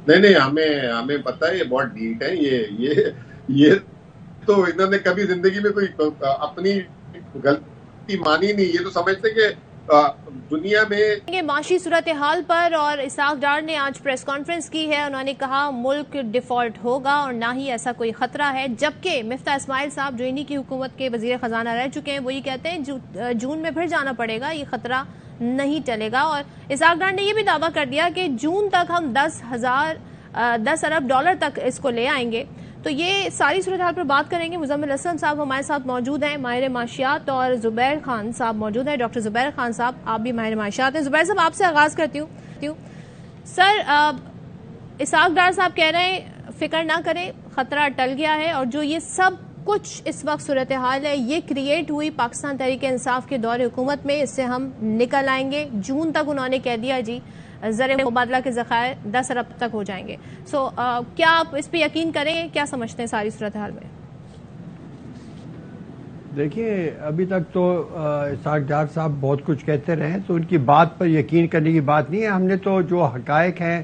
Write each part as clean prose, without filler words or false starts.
نہیں ہمیں پتا ہے یہ بہت ڈیٹ ہے. یہ تو انہوں نے کبھی زندگی میں کوئی اپنی غلطی مانی نہیں. یہ تو سمجھتے کہ دنیا میں معاشی صورتحال پر. اور اسحاق ڈار نے آج پریس کانفرنس کی ہے. انہوں نے کہا ملک ڈیفالٹ ہوگا اور نہ ہی ایسا کوئی خطرہ ہے. جبکہ مفتاح اسماعیل صاحب جو انہی کی حکومت کے وزیر خزانہ رہ چکے ہیں وہ یہ کہتے ہیں جون میں پھر جانا پڑے گا, یہ خطرہ نہیں ٹلے گا. اور اسحاق ڈار نے یہ بھی دعویٰ کر دیا کہ جون تک ہم 10 ارب ڈالر تک اس کو لے آئیں گے. تو یہ ساری صورتحال پر بات کریں گے. مزمل اسلم صاحب ہمارے ساتھ موجود ہیں, ماہر معاشیات, اور زبیر خان صاحب موجود ہیں, ڈاکٹر زبیر خان صاحب, آپ بھی ماہر معاشیات ہیں. زبیر صاحب آپ سے آغاز کرتی ہوں. سر, اسحاق ڈار صاحب کہہ رہے ہیں فکر نہ کریں, خطرہ ٹل گیا ہے, اور جو یہ سب کچھ اس وقت صورتحال ہے یہ کریٹ ہوئی پاکستان تحریک انصاف کے دور حکومت میں, اس سے ہم نکل آئیں گے. جون تک انہوں نے کہہ دیا جی زر مبادلہ کے ذخائر 10 ارب تک ہو جائیں گے. کیا آپ اس پہ یقین کریں گے؟ کیا سمجھتے ہیں ساری صورتحال میں؟ دیکھیے, ابھی تک تو اسحاق ڈار صاحب بہت کچھ کہتے رہے, تو ان کی بات پر یقین کرنے کی بات نہیں ہے. ہم نے تو جو حقائق ہیں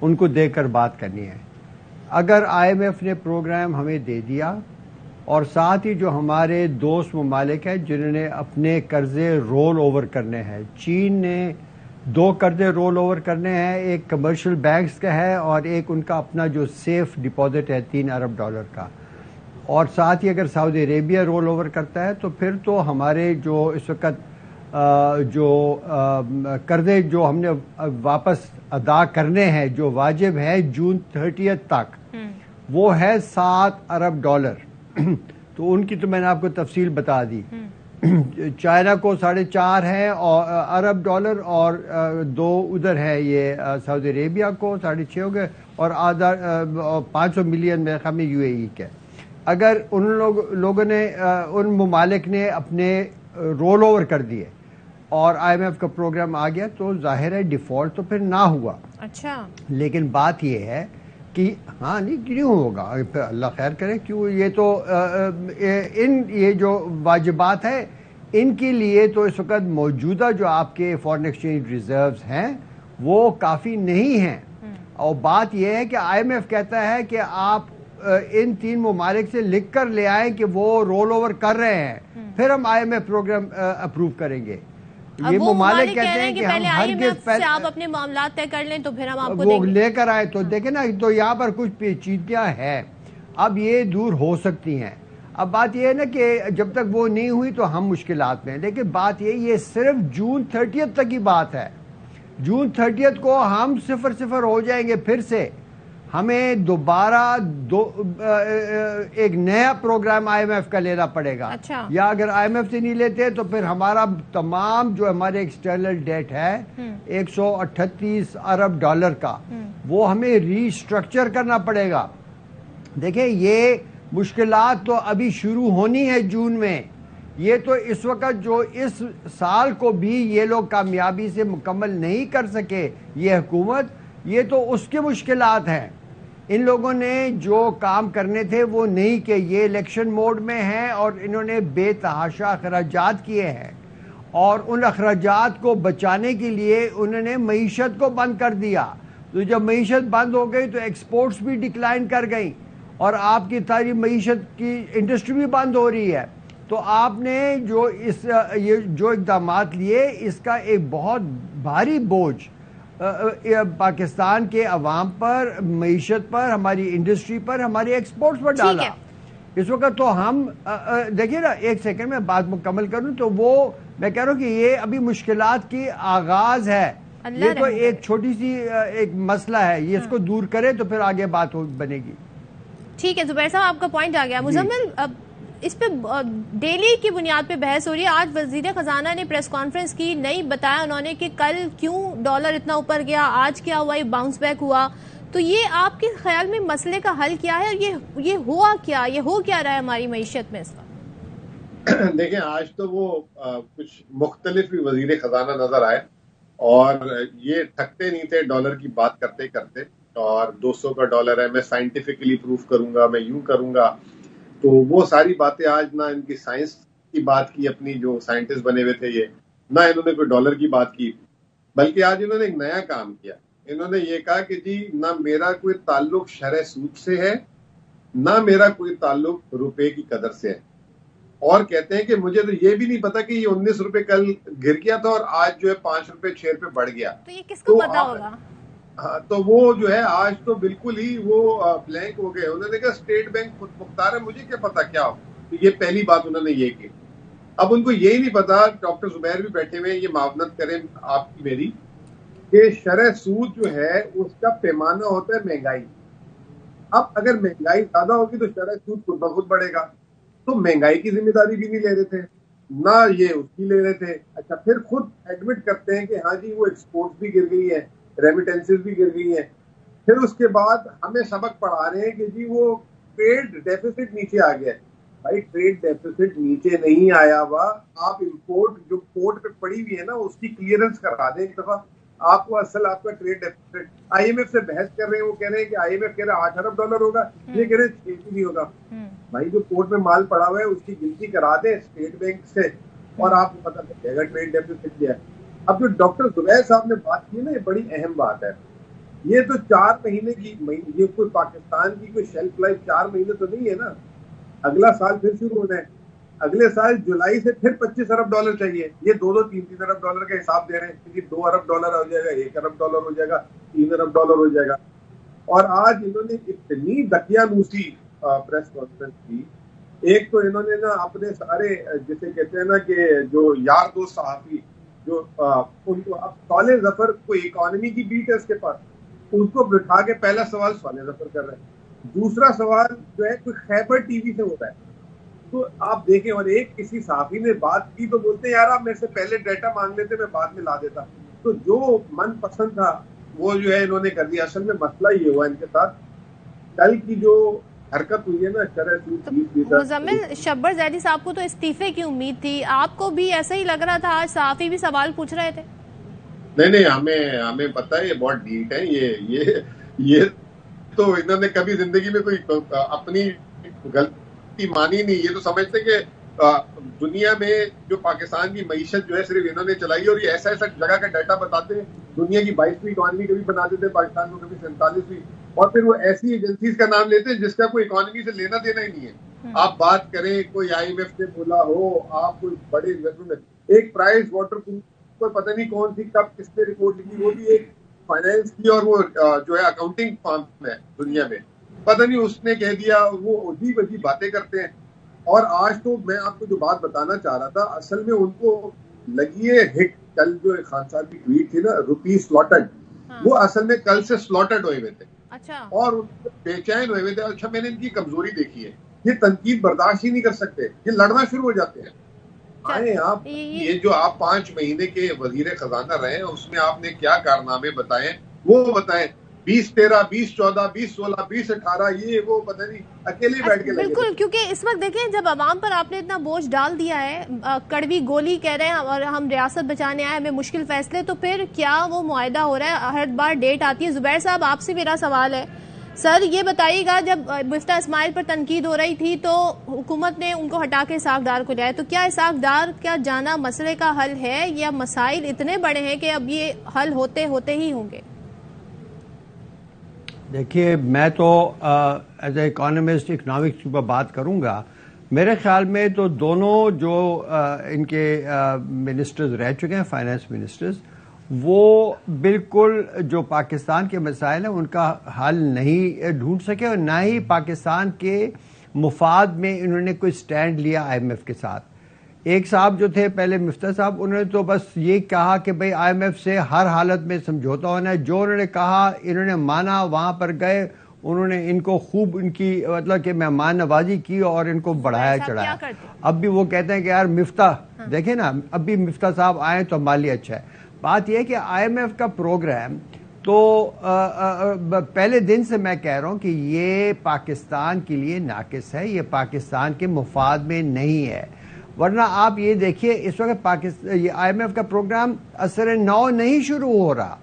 ان کو دیکھ کر بات کرنی ہے. اگر IMF نے پروگرام ہمیں دے دیا, اور ساتھ ہی جو ہمارے دوست ممالک ہیں جنہوں نے اپنے قرضے رول اوور کرنے ہیں, چین نے 2 قرضے رول اوور کرنے ہیں, ایک کمرشل بینکس کا ہے اور ایک ان کا اپنا جو سیف ڈپازٹ ہے 3 ارب ڈالر کا, اور ساتھ ہی اگر سعودی عربیہ رول اوور کرتا ہے تو پھر تو ہمارے جو اس وقت جو قرضے جو ہم نے واپس ادا کرنے ہیں جو واجب ہے جون 30 تک, وہ ہے 7 ارب ڈالر. تو ان کی تو میں نے آپ کو تفصیل بتا دی. چائنا کو 4.5 ہے ارب ڈالر, اور 2 ادھر ہے یہ سعودی عربیہ کو 6.5 ہو گئے, اور آدھا 500 ملین میرے خیال میں UAE کے. اگر ان لوگوں نے ان ممالک نے اپنے رول اوور کر دیے اور IMF کا پروگرام آ گیا تو ظاہر ہے ڈیفالٹ تو پھر نہ ہوا. اچھا, لیکن بات یہ ہے کہ ہاں نہیں کیوں ہوگا, اللہ خیر کرے, کیوں, یہ تو یہ جو واجبات ہیں ان کے لیے تو اس وقت موجودہ جو آپ کے فارن ایکسچینج ریزروز ہیں وہ کافی نہیں ہیں. اور بات یہ ہے کہ IMF کہتا ہے کہ آپ ان 3 ممالک سے لکھ کر لے آئیں کہ وہ رول اوور کر رہے ہیں, پھر ہم IMF پروگرام اپروو کریں گے. یہ ممالک کہتے ہیں کہ ہم ہرگز سے آپ اپنے معاملات طے کر لیں تو پھر ہم آپ کو وہ لے کر آئے. تو دیکھیں نا, تو یہاں پر کچھ پیچیدگیاں ہیں, اب یہ دور ہو سکتی ہیں. اب بات یہ ہے نا کہ جب تک وہ نہیں ہوئی تو ہم مشکلات میں ہیں. لیکن بات یہ صرف جون 30 تک کی بات ہے. جون 30 کو ہم 0 ہو جائیں گے پھر سے. ہمیں دوبارہ ایک نیا پروگرام IMF کا لینا پڑے گا. یا اگر IMF سے نہیں لیتے تو پھر ہمارا تمام جو ہمارے ایکسٹرنل ڈیٹ ہے 138 ارب ڈالر کا, وہ ہمیں ری اسٹرکچر کرنا پڑے گا. دیکھیں, یہ مشکلات تو ابھی شروع ہونی ہے جون میں. یہ تو اس وقت جو اس سال کو بھی یہ لوگ کامیابی سے مکمل نہیں کر سکے یہ حکومت, یہ تو اس کے مشکلات ہیں. ان لوگوں نے جو کام کرنے تھے وہ نہیں کہ یہ الیکشن موڈ میں ہیں اور انہوں نے بے تحاشا اخراجات کیے ہیں, اور ان اخراجات کو بچانے کے لیے انہوں نے معیشت کو بند کر دیا. تو جب معیشت بند ہو گئی تو ایکسپورٹس بھی ڈکلائن کر گئیں, اور آپ کی ساری معیشت کی انڈسٹری بھی بند ہو رہی ہے. تو آپ نے یہ جو اقدامات لیے اس کا ایک بہت بھاری بوجھ پاکستان کے عوام پر, معیشت پر, ہماری انڈسٹری پر, ہماری ایکسپورٹس پر ڈالا. اس وقت تو ہم دیکھیے نا, ایک سیکنڈ میں بات مکمل کروں تو وہ میں کہہ رہا ہوں کہ یہ ابھی مشکلات کی آغاز ہے. یہ تو ایک چھوٹی سی ایک مسئلہ ہے, یہ اس کو دور کرے تو پھر آگے بات بنے گی. ٹھیک ہے زبیر صاحب, آپ کا پوائنٹ آ گیا. مزمل, اس پہ ڈیلی کی بنیاد پہ بحث ہو رہی ہے. آج وزیر خزانہ نے پریس کانفرنس کی, نہیں بتایا انہوں نے کہ کل کیوں ڈالر اتنا اوپر گیا, آج کیا ہوا, یہ باؤنس بیک ہوا. تو یہ آپ کے خیال میں مسئلے کا حل کیا ہے, اور یہ ہوا کیا, یہ ہو کیا رہا ہے ہماری معیشت میں اس وقت؟ دیکھیں, آج تو وہ کچھ مختلف وزیر خزانہ نظر آئے اور یہ تھکتے نہیں تھے ڈالر کی بات کرتے کرتے, اور 200 کا ڈالر ہے, میں سائنٹیفکلی پروف کروں گا, میں یوں کروں گا. تو وہ ساری باتیں آج نہ ان کی سائنس کی بات کی, اپنی جو سائنٹسٹ بنے ہوئے تھے یہ, نہ انہوں نے کوئی ڈالر کی بات کی, بلکہ آج انہوں نے ایک نیا کام کیا. انہوں نے یہ کہا کہ جی نہ میرا کوئی تعلق شرح سود سے ہے نہ میرا کوئی تعلق روپے کی قدر سے ہے، اور کہتے ہیں کہ مجھے تو یہ بھی نہیں پتا کہ یہ 19 روپے کل گر گیا تھا اور آج جو ہے 5 روپے 6 روپے بڑھ گیا. تو یہ کس کو پتا ہوگا؟ ہاں تو وہ جو ہے آج تو بالکل ہی وہ بلینک ہو گئے. انہوں نے کہا اسٹیٹ بینک خود مختار ہے، مجھے کیا پتا کیا ہو. یہ پہلی بات انہوں نے یہ کی. اب ان کو یہی نہیں پتا، ڈاکٹر زبیر بھی بیٹھے ہوئے یہ معاونت کریں آپ کی میری، کہ شرح سود جو ہے اس کا پیمانہ ہوتا ہے مہنگائی. اب اگر مہنگائی زیادہ ہوگی تو شرح سود خود بخود بڑھے گا. تو مہنگائی کی ذمہ داری بھی نہیں لے رہے تھے، نہ یہ اس کی لے رہے تھے. اچھا پھر خود ایڈمٹ کرتے ہیں کہ ہاں جی وہ ایکسپورٹ بھی گر گئی ہے، ریمیٹنسز بھی گر گئی ہیں. پھر اس کے بعد ہمیں سبق پڑھا رہے ہیں کہ جی وہ ٹریڈ ڈیفیسٹ نیچے آ گیا ہے. بھائی ٹریڈ ڈیفیسٹ نیچے نہیں آیا ہوا، آپ امپورٹ جو پورٹ پہ پڑی ہوئی ہے نا اس کی کلیئرنس کرا دیں ایک دفعہ. آپ کو اصل آپ کا trade deficit, I M F سے بحث کر رہے ہیں، وہ کہہ رہے ہیں کہ آئی ایم ایف کہہ رہے ہیں 8 ارب ڈالر ہوگا، یہ کہہ رہے ہیں 6 بھی نہیں ہوگا. بھائی جو پورٹ میں مال پڑا ہوا ہے اس کی گنتی کرا دیں اسٹیٹ بینک سے اور آپ کو پتا چل جائے گا ٹریڈ ڈیفیسٹ کیا ہے. اب جو ڈاکٹر زبیر صاحب نے بات کی نا یہ بڑی اہم بات ہے. یہ تو 4 مہینے کی، یہ کوئی پاکستان کی کوئی شیلف لائف 4 مہینے تو نہیں ہے نا. اگلا سال پھر شروع ہونا ہے، اگلے سال جولائی سے پھر 25 ارب ڈالر چاہیے. یہ 2-3 ارب ڈالر کا حساب دے رہے ہیں کہ 2 ارب ڈالر ہو جائے گا، 1 ارب ڈالر ہو جائے گا، 3 ارب ڈالر ہو جائے گا. اور آج انہوں نے اتنی دقیانوسی پریس کانفرنس کی. ایک تو انہوں نے نا اپنے سارے جسے کہتے ہیں نا کہ جو یار دوست صحافی جو ان کو، اب صالح ظفر کوئی اکانومی کی بیٹ ہے اس کے پاس، ان کو بٹھا کے پہلا سوال صالح ظفر کر رہے ہیں، دوسرا سوال جو ہے کوئی خیبر ٹی وی سے ہوتا ہے. تو آپ دیکھیں، اور ایک کسی صحافی نے بات کی تو بولتے ہیں یار آپ میرے سے پہلے ڈیٹا مانگ لیتے میں بعد میں لا دیتا. تو جو من پسند تھا وہ جو ہے انہوں نے کر دیا. اصل میں مسئلہ یہ ہوا ان کے ساتھ، کل کی جو حرکت ہوئی ہے نا شرح سود. مزمل شبر زیدی صاحب کو تو استعفے کی امید تھی، آپ کو بھی ایسا ہی لگ رہا تھا؟ آج صحافی بھی سوال پوچھ رہے تھے. نہیں ہمیں پتہ ہے یہ بہت ڈیٹ ہے. یہ تو انہوں نے کبھی زندگی میں کوئی اپنی غلطی مانی نہیں. یہ تو سمجھتے کہ دنیا میں جو پاکستان کی معیشت جو ہے صرف انہوں نے چلائی، اور یہ ایسا جگہ کا ڈیٹا بتاتے ہیں. دنیا کی 22ویں اکانومی کبھی بنا دیتے ہیں پاکستان کو، کبھی 47ویں، اور پھر وہ ایسی ایجنسیز کا نام لیتے ہیں جس کا کوئی اکانومی سے لینا دینا ہی نہیں ہے. آپ بات کریں کوئی آئی ایم ایف نے بولا ہو، آپ کوئی بڑے ایک پرائز واٹر کوئی پتہ نہیں کون سی کب کس نے رپورٹ لکھی، وہ بھی ایک فائنینس کی اور وہ جو ہے اکاؤنٹنگ فرم ہے دنیا میں، پتہ نہیں اس نے کہہ دیا. وہ عجیب عجیب باتیں کرتے ہیں. اور آج تو میں آپ کو جو بات بتانا چاہ رہا تھا، اصل میں ان کو لگی ہے ہٹ. کل جو خان صاحب کی ٹویٹ تھی نا روپی سلاٹڈ، وہ اصل میں کل سے سلاٹڈ ہوئے ہوئے تھے اور بے چین ہوئے ہوئے تھے. اچھا میں نے ان کی کمزوری دیکھی ہے، یہ تنقید برداشت ہی نہیں کر سکتے، یہ لڑنا شروع ہو جاتے ہیں. آئے آپ یہ جو آپ 5 مہینے کے وزیر خزانہ رہے ہیں اس میں آپ نے کیا کارنامے بتائے وہ بتائیں. 2013 2014 2016 2018 یہ وہ پتہ نہیں اکیلے بیٹھ کے بالکل. کیونکہ اس وقت دیکھیں جب عوام پر آپ نے اتنا بوجھ ڈال دیا ہے، کڑوی گولی کہہ رہے ہیں اور ہم ریاست بچانے آئے، ہمیں مشکل فیصلے، تو پھر کیا وہ معاہدہ ہو رہا ہے؟ ہر بار ڈیٹ آتی ہے. زبیر صاحب آپ سے میرا سوال ہے سر، یہ بتائیے گا جب مفتاح اسماعیل پر تنقید ہو رہی تھی تو حکومت نے ان کو ہٹا کے اسحاق ڈار کو لیا، تو کیا اسحاق ڈار کا جانا مسئلے کا حل ہے یا مسائل اتنے بڑے ہیں کہ اب یہ حل ہوتے ہوتے ہی ہوں گے؟ دیکھیے میں تو ایز اے اکانومسٹ اکنامکس پر بات کروں گا. میرے خیال میں تو دونوں جو ان کے منسٹرز رہ چکے ہیں، فائنانس منسٹرز، وہ بالکل جو پاکستان کے مسائل ہیں ان کا حل نہیں ڈھونڈ سکے اور نہ ہی پاکستان کے مفاد میں انہوں نے کوئی سٹینڈ لیا آئی ایم ایف کے ساتھ. ایک صاحب جو تھے پہلے مفتاح صاحب، انہوں نے تو بس یہ کہا کہ بھئی آئی ایم ایف سے ہر حالت میں سمجھوتا ہونا ہے. جو انہوں نے کہا انہوں نے مانا، وہاں پر گئے، انہوں نے ان کو خوب ان کی مطلب کہ مہمان نوازی کی اور ان کو بڑھایا چڑھایا. اب بھی وہ کہتے ہیں کہ یار مفتاح دیکھیں نا، اب بھی مفتاح صاحب آئیں تو ہمارے لیے اچھا ہے. بات یہ ہے کہ آئی ایم ایف کا پروگرام تو پہلے دن سے میں کہہ رہا ہوں کہ یہ پاکستان کے لیے ناقص ہے، یہ پاکستان کے مفاد میں نہیں ہے. ورنہ آپ یہ دیکھیے اس وقت یہ آئی ایم ایف کا پروگرام اثر نو نہیں شروع ہو رہا،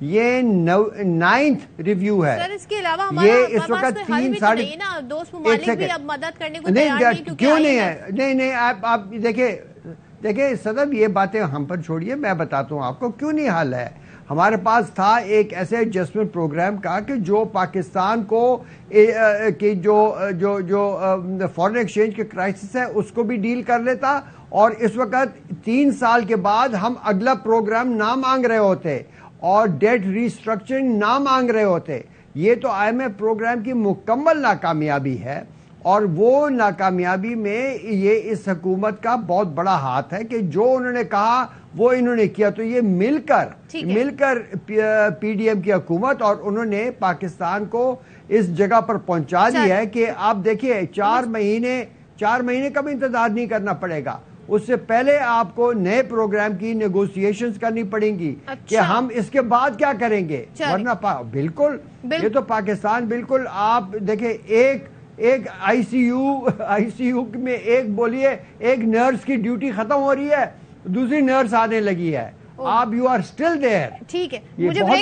یہ 9th ریویو ہے. سر اس کے علاوہ یہ اس وقت 3 دوست ممالک بھی اب مدد کرنے کو تیار نہیں. کیوں نہیں ہے؟ نہیں آپ دیکھیں صدر، یہ باتیں ہم پر چھوڑیے، میں بتاتا ہوں آپ کو کیوں نہیں حل ہے. ہمارے پاس تھا ایک ایسے ایڈجسٹمنٹ پروگرام کا کہ جو پاکستان کو کہ جو فورن ایکسچینج کے کرائسس ہے اس کو بھی ڈیل کر لیتا، اور اس وقت 3 سال کے بعد ہم اگلا پروگرام نہ مانگ رہے ہوتے اور ڈیٹ ریسٹرکچرنگ نہ مانگ رہے ہوتے. یہ تو آئی ایم ایف پروگرام کی مکمل ناکامیابی ہے، اور وہ ناکامیابی میں یہ اس حکومت کا بہت بڑا ہاتھ ہے کہ جو انہوں نے کہا وہ انہوں نے کیا. تو یہ مل کر پی ڈی ایم کی حکومت اور انہوں نے پاکستان کو اس جگہ پر پہنچا دیا ہے کہ آپ دیکھیے 4 مہینے کا بھی انتظار نہیں کرنا پڑے گا. اس سے پہلے آپ کو نئے پروگرام کی نیگوسیشنز کرنی پڑیں گی کہ ہم اس کے بعد کیا کریں گے. ورنہ بالکل یہ تو پاکستان بالکل آپ دیکھیں ایک آئی سی یو میں ایک نرس کی ڈیوٹی ختم ہو رہی ہے، دوسری نرس آنے لگی ہے. آپ یو آر اسٹل دیئر. ٹھیک ہے.